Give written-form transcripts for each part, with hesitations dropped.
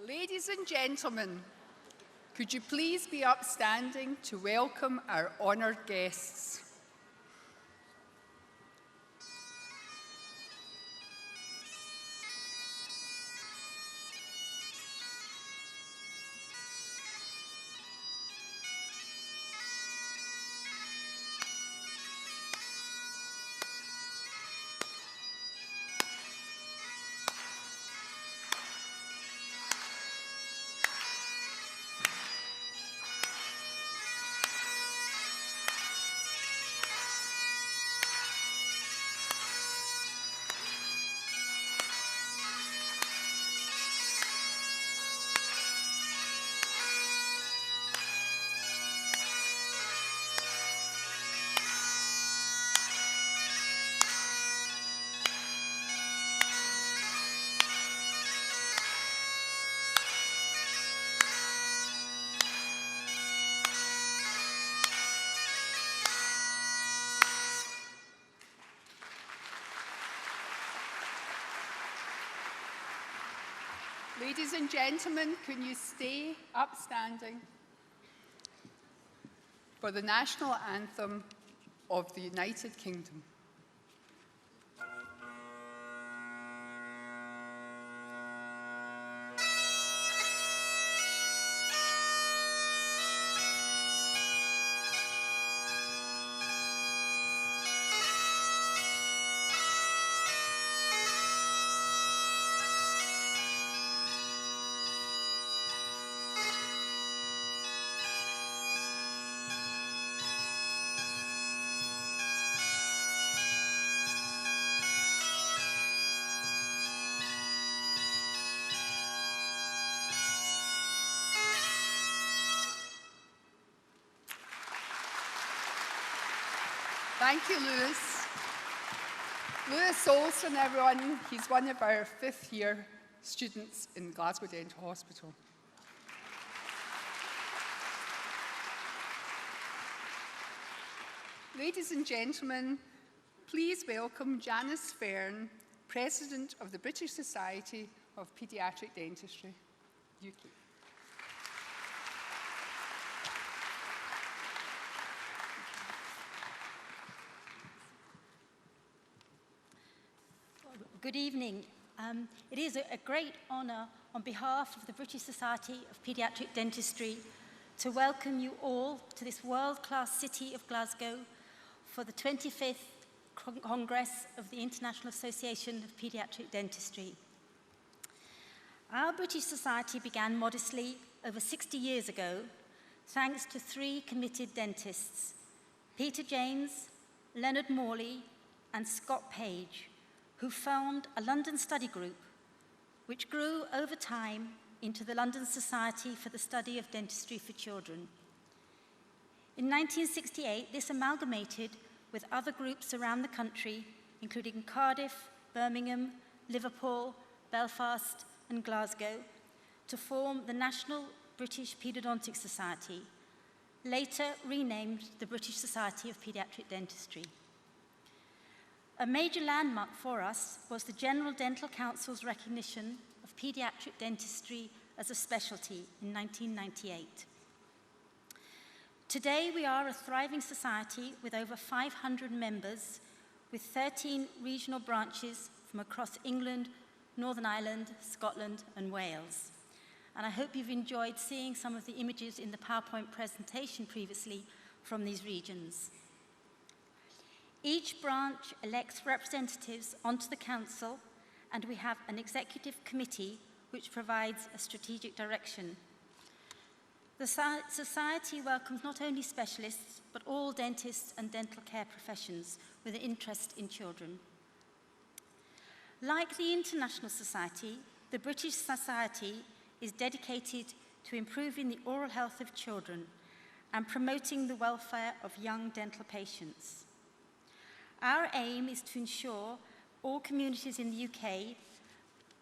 Ladies and gentlemen, could you please be upstanding to welcome our honoured guests? Ladies and gentlemen, can you stay upstanding for the national anthem of the United Kingdom? Thank you, Lewis. Lewis Olson, everyone, he's one of our fifth-year students in Glasgow Dental Hospital. Ladies and gentlemen, please welcome Janice Fern, President of the British Society of Paediatric Dentistry, UK. Good evening. It is a great honour on behalf of the British Society of Paediatric Dentistry to welcome you all to this world-class city of Glasgow for the 25th Congress of the International Association of Paediatric Dentistry. Our British Society began modestly over 60 years ago thanks to three committed dentists, Peter James, Leonard Morley and Scott Page, who formed a London study group, which grew over time into the London Society for the Study of Dentistry for Children. In 1968, this amalgamated with other groups around the country, including Cardiff, Birmingham, Liverpool, Belfast, and Glasgow, to form the National British Paediodontic Society, later renamed the British Society of Paediatric Dentistry. A major landmark for us was the General Dental Council's recognition of paediatric dentistry as a specialty in 1998. Today, we are a thriving society with over 500 members, with 13 regional branches from across England, Northern Ireland, Scotland, and Wales. And I hope you've enjoyed seeing some of the images in the PowerPoint presentation previously from these regions. Each branch elects representatives onto the council, and we have an executive committee which provides a strategic direction. The society welcomes not only specialists, but all dentists and dental care professions with an interest in children. Like the International Society, the British Society is dedicated to improving the oral health of children and promoting the welfare of young dental patients. Our aim is to ensure all communities in the UK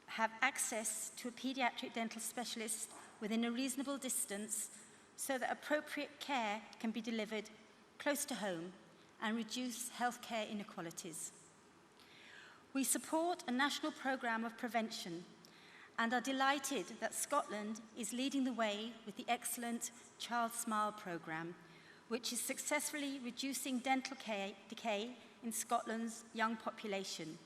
have access to a paediatric dental specialist within a reasonable distance so that appropriate care can be delivered close to home and reduce healthcare inequalities. We support a national programme of prevention, and are delighted that Scotland is leading the way with the excellent Child Smile programme, which is successfully reducing dental decay in Scotland's young population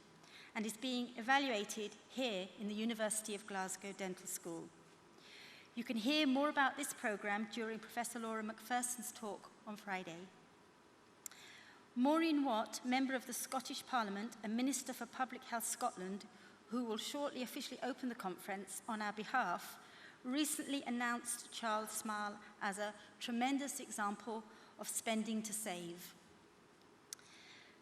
and is being evaluated here in the University of Glasgow Dental School. You can hear more about this programme during Professor Laura McPherson's talk on Friday. Maureen Watt, Member of the Scottish Parliament and Minister for Public Health Scotland, who will shortly officially open the conference on our behalf, recently announced Child Smile as a tremendous example of spending to save.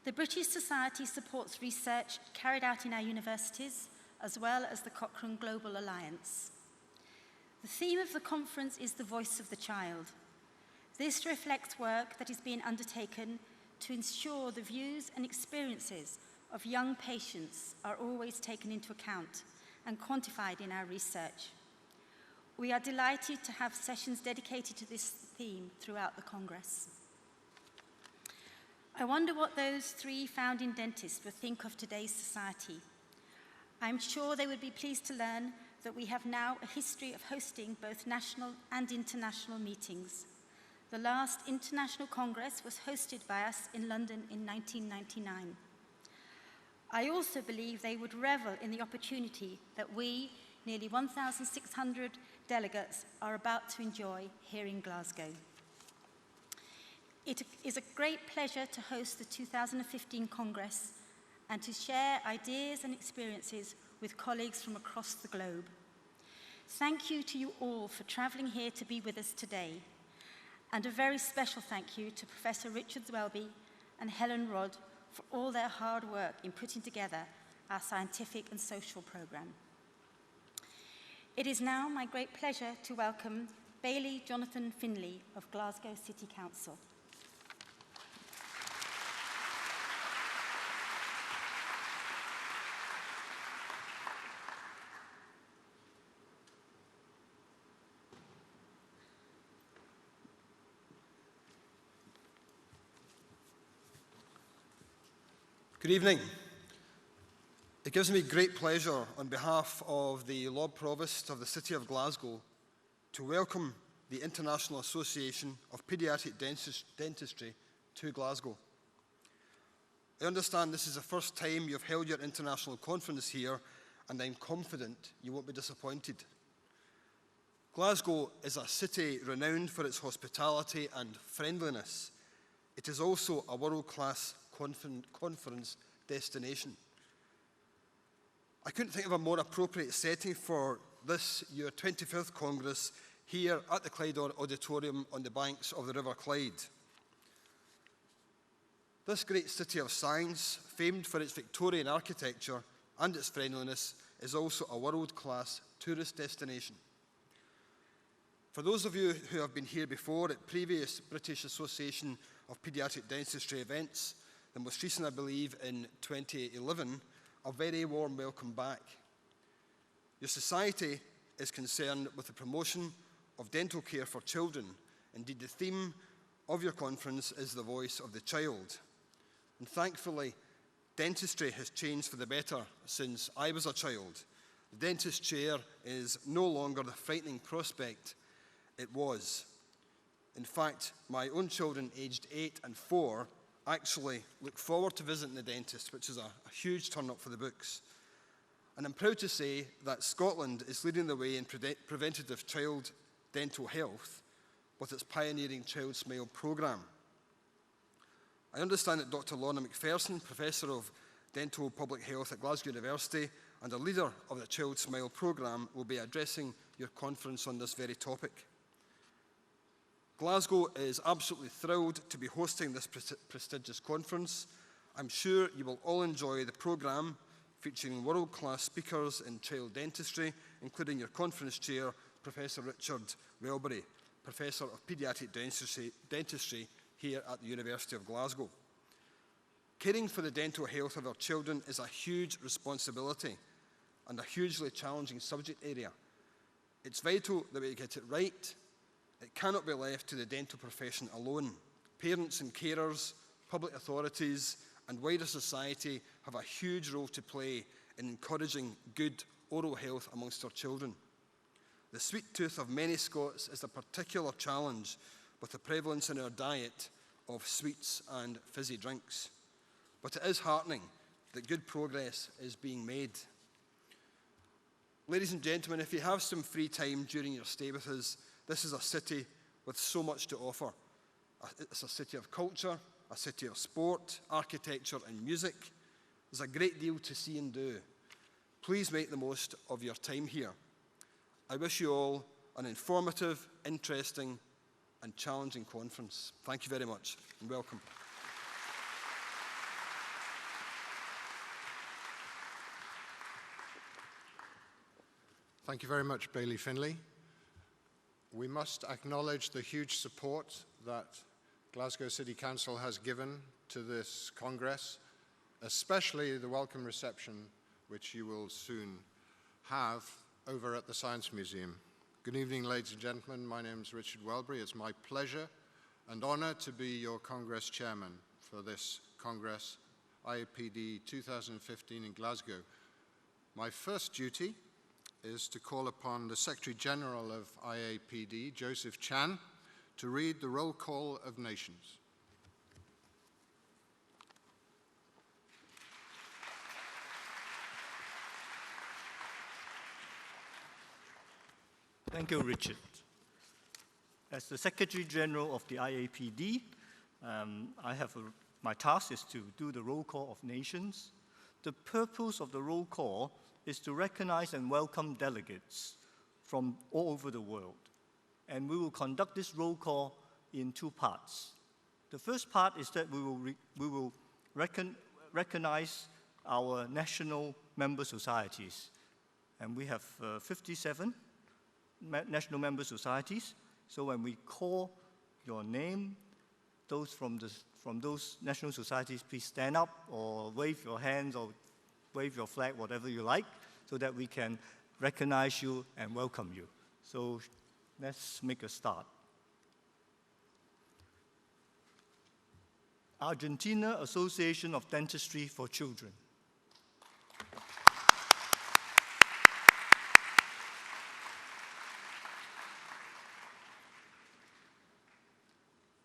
The British Society supports research carried out in our universities, as well as the Cochrane Global Alliance. The theme of the conference is the voice of the child. This reflects work that is being undertaken to ensure the views and experiences of young patients are always taken into account and quantified in our research. We are delighted to have sessions dedicated to this theme throughout the Congress. I wonder what those three founding dentists would think of today's society. I'm sure they would be pleased to learn that we have now a history of hosting both national and international meetings. The last International Congress was hosted by us in London in 1999. I also believe they would revel in the opportunity that we, nearly 1,600 delegates, are about to enjoy here in Glasgow. It is a great pleasure to host the 2015 Congress and to share ideas and experiences with colleagues from across the globe. Thank you to you all for travelling here to be with us today. And a very special thank you to Professor Richard Zwelby and Helen Rodd for all their hard work in putting together our scientific and social programme. It is now my great pleasure to welcome Baillie Jonathan Finlay of Glasgow City Council. Good evening. It gives me great pleasure on behalf of the Lord Provost of the City of Glasgow to welcome the International Association of Paediatric Dentistry to Glasgow. I understand this is the first time you've held your international conference here, and I'm confident you won't be disappointed. Glasgow is a city renowned for its hospitality and friendliness. It is also a world-class conference destination. I couldn't think of a more appropriate setting for this, your 25th Congress, here at the Clyde Auditorium on the banks of the River Clyde. This great city of science, famed for its Victorian architecture and its friendliness, is also a world-class tourist destination. For those of you who have been here before at previous British Association of Paediatric Dentistry events, the most recent, I believe, in 2011, a very warm welcome back. Your society is concerned with the promotion of dental care for children. Indeed, the theme of your conference is the voice of the child. And thankfully, dentistry has changed for the better since I was a child. The dentist chair is no longer the frightening prospect it was. In fact, my own children, aged 8 and 4, actually look forward to visiting the dentist, which is a huge turn-up for the books. And I'm proud to say that Scotland is leading the way in preventative child dental health with its pioneering Child Smile programme. I understand that Dr. Lorna McPherson, Professor of Dental Public Health at Glasgow University and a leader of the Child Smile programme, will be addressing your conference on this very topic. Glasgow is absolutely thrilled to be hosting this prestigious conference. I'm sure you will all enjoy the programme featuring world-class speakers in child dentistry, including your conference chair, Professor Richard Welby, Professor of Paediatric Dentistry here at the University of Glasgow. Caring for the dental health of our children is a huge responsibility and a hugely challenging subject area. It's vital that we get it right. It cannot be left to the dental profession alone. Parents and carers, public authorities, and wider society have a huge role to play in encouraging good oral health amongst our children. The sweet tooth of many Scots is a particular challenge with the prevalence in our diet of sweets and fizzy drinks. But it is heartening that good progress is being made. Ladies and gentlemen, if you have some free time during your stay with us, this is a city with so much to offer. It's a city of culture, a city of sport, architecture and music. There's a great deal to see and do. Please make the most of your time here. I wish you all an informative, interesting and challenging conference. Thank you very much and welcome. Thank you very much, Bailey Finlay. We must acknowledge the huge support that Glasgow City Council has given to this Congress, especially the welcome reception which you will soon have over at the Science Museum. Good evening, ladies and gentlemen. My name is Richard Welbury. It's my pleasure and honor to be your Congress chairman for this Congress, IAPD 2015 in Glasgow. My first duty is to call upon the Secretary General of IAPD, Joseph Chan, to read the Roll Call of Nations. Thank you, Richard. As the Secretary General of the IAPD, my task is to do the Roll Call of Nations. The purpose of the roll call is to recognize and welcome delegates from all over the world. And we will conduct this roll call in two parts. The first part is that we will recognize our national member societies. And we have 57 national member societies. So when we call your name, those from those national societies, please stand up or wave your hands or wave your flag, whatever you like, so that we can recognize you and welcome you. So let's make a start. Argentina Association of Dentistry for Children.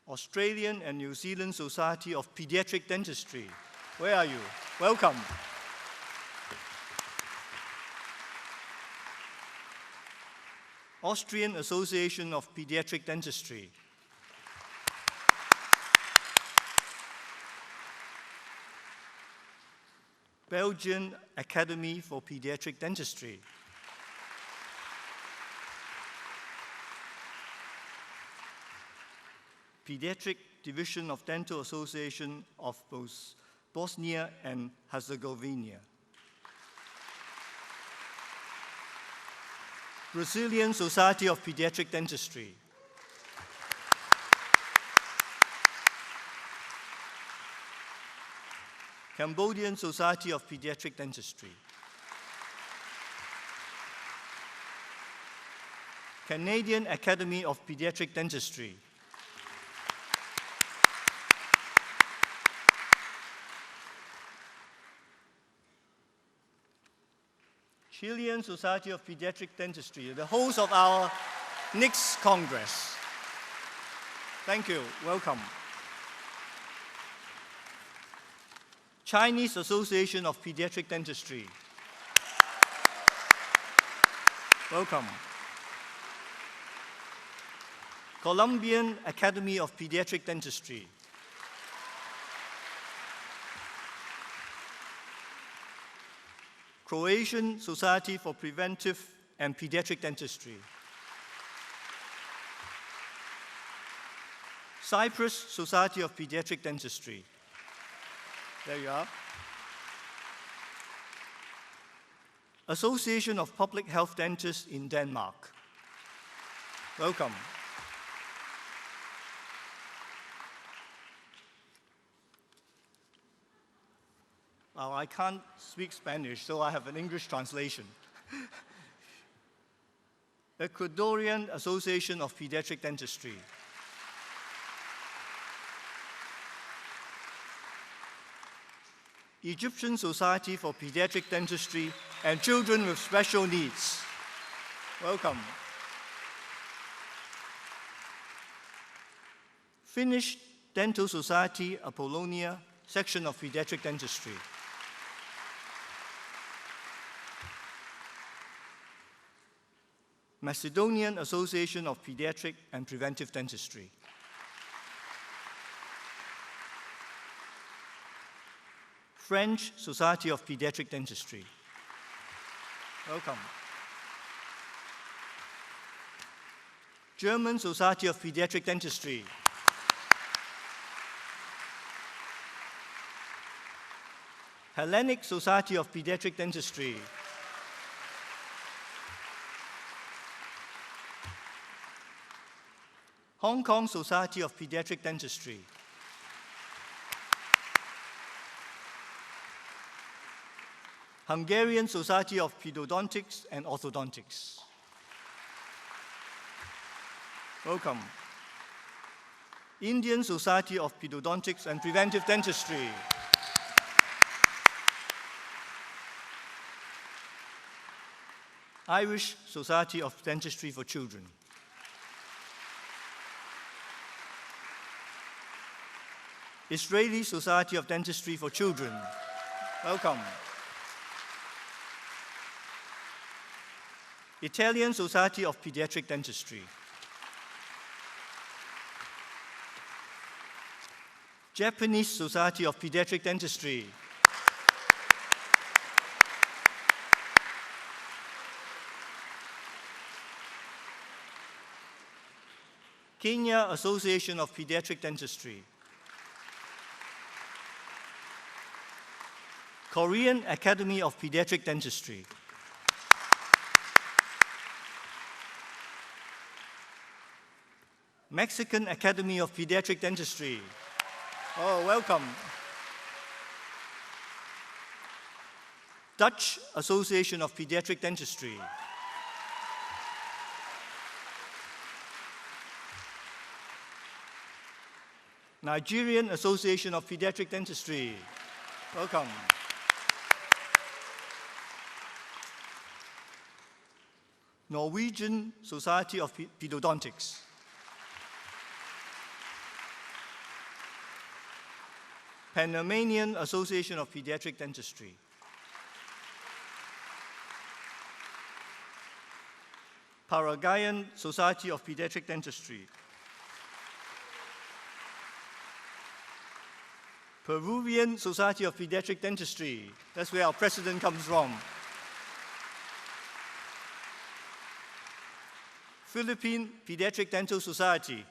Australian and New Zealand Society of Pediatric Dentistry. Where are you? Welcome. Austrian Association of Pediatric Dentistry. Belgian Academy for Pediatric Dentistry. Pediatric Division of Dental Association of Bosnia and Herzegovina. Brazilian Society of Pediatric Dentistry. Cambodian Society of Pediatric Dentistry. Canadian Academy of Pediatric Dentistry. Chilean Society of Pediatric Dentistry, the host of our next Congress. Thank you. Welcome. Chinese Association of Pediatric Dentistry. Welcome. Colombian Academy of Pediatric Dentistry. Croatian Society for Preventive and Pediatric Dentistry. Cyprus Society of Pediatric Dentistry. There you are. Association of Public Health Dentists in Denmark. Welcome. Well, I can't speak Spanish, so I have an English translation. Ecuadorian Association of Pediatric Dentistry. Egyptian Society for Pediatric Dentistry and Children with Special Needs. Welcome. Finnish Dental Society, Apollonia, Section of Pediatric Dentistry. Macedonian Association of Pediatric and Preventive Dentistry. French Society of Pediatric Dentistry. Welcome. German Society of Pediatric Dentistry. Hellenic Society of Pediatric Dentistry. Hong Kong Society of Pediatric Dentistry. Hungarian Society of Pedodontics and Orthodontics. Welcome. Indian Society of Pedodontics and Preventive Dentistry. Irish Society of Dentistry for Children. Israeli Society of Dentistry for Children. Welcome. Italian Society of Pediatric Dentistry. Japanese Society of Pediatric Dentistry. Kenya Association of Pediatric Dentistry. Korean Academy of Pediatric Dentistry. Mexican Academy of Pediatric Dentistry. Oh, welcome. Dutch Association of Pediatric Dentistry. Nigerian Association of Pediatric Dentistry. Welcome. Norwegian Society of Pedodontics. Panamanian Association of Pediatric Dentistry. Paraguayan Society of Pediatric Dentistry. Peruvian Society of Pediatric Dentistry. That's where our president comes from. Philippine Pediatric Dental Society.